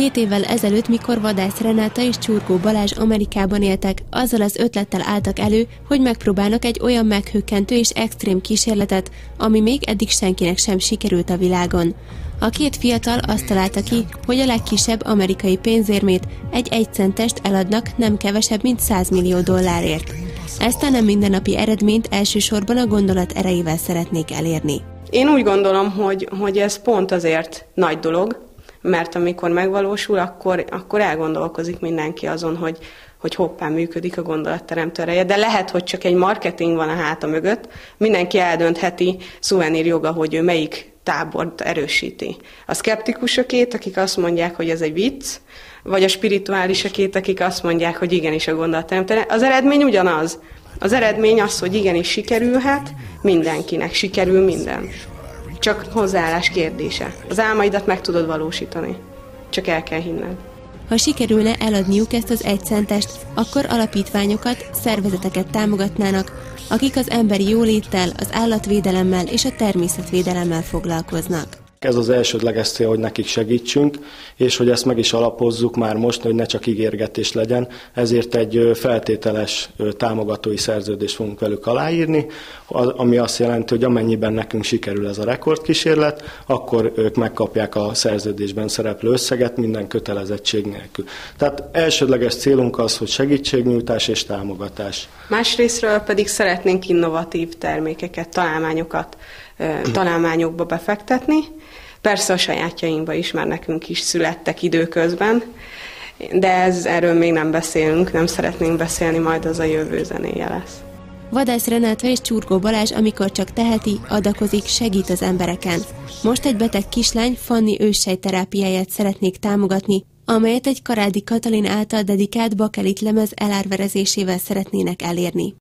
2 évvel ezelőtt, mikor Vadász Renáta és Csurgó Balázs Amerikában éltek, azzal az ötlettel álltak elő, hogy megpróbálnak egy olyan meghökkentő és extrém kísérletet, ami még eddig senkinek sem sikerült a világon. A 2 fiatal azt találta ki, hogy a legkisebb amerikai pénzérmét, egy 1 centest eladnak nem kevesebb, mint $100 millió. Ezt a nem mindennapi eredményt elsősorban a gondolat erejével szeretnék elérni. Én úgy gondolom, hogy ez pont azért nagy dolog, mert amikor megvalósul, akkor elgondolkozik mindenki azon, hogy hoppá, működik a gondolatteremtő ereje, de lehet, hogy csak egy marketing van a háta mögött, mindenki eldöntheti szuvenír joga, hogy ő melyik tábort erősíti. A szkeptikusokét, akik azt mondják, hogy ez egy vicc, vagy a spirituálisokét, akik azt mondják, hogy igenis a gondolatteremtő. Az eredmény ugyanaz. Az eredmény az, hogy igenis sikerülhet, mindenkinek sikerül minden. Csak hozzáállás kérdése. Az álmaidat meg tudod valósítani. Csak el kell hinned. Ha sikerülne eladniuk ezt az 1 centest, akkor alapítványokat, szervezeteket támogatnának, akik az emberi jóléttel, az állatvédelemmel és a természetvédelemmel foglalkoznak. Ez az elsődleges cél, hogy nekik segítsünk, és hogy ezt meg is alapozzuk már most, hogy ne csak ígérgetés legyen, ezért egy feltételes támogatói szerződést fogunk velük aláírni, ami azt jelenti, hogy amennyiben nekünk sikerül ez a rekordkísérlet, akkor ők megkapják a szerződésben szereplő összeget minden kötelezettség nélkül. Tehát elsődleges célunk az, hogy segítségnyújtás és támogatás. Másrésztről pedig szeretnénk innovatív termékeket, találmányokba befektetni. Persze a sajátjainkba is, mert nekünk is születtek időközben, de erről még nem beszélünk, nem szeretnénk beszélni, majd az a jövő zenéje lesz. Vadász Renáta és Csurgó Balázs, amikor csak teheti, adakozik, segít az embereken. Most egy beteg kislány Fanni őssejterápiáját szeretnék támogatni, amelyet egy Karádi Katalin által dedikált bakelit lemez elárverezésével szeretnének elérni.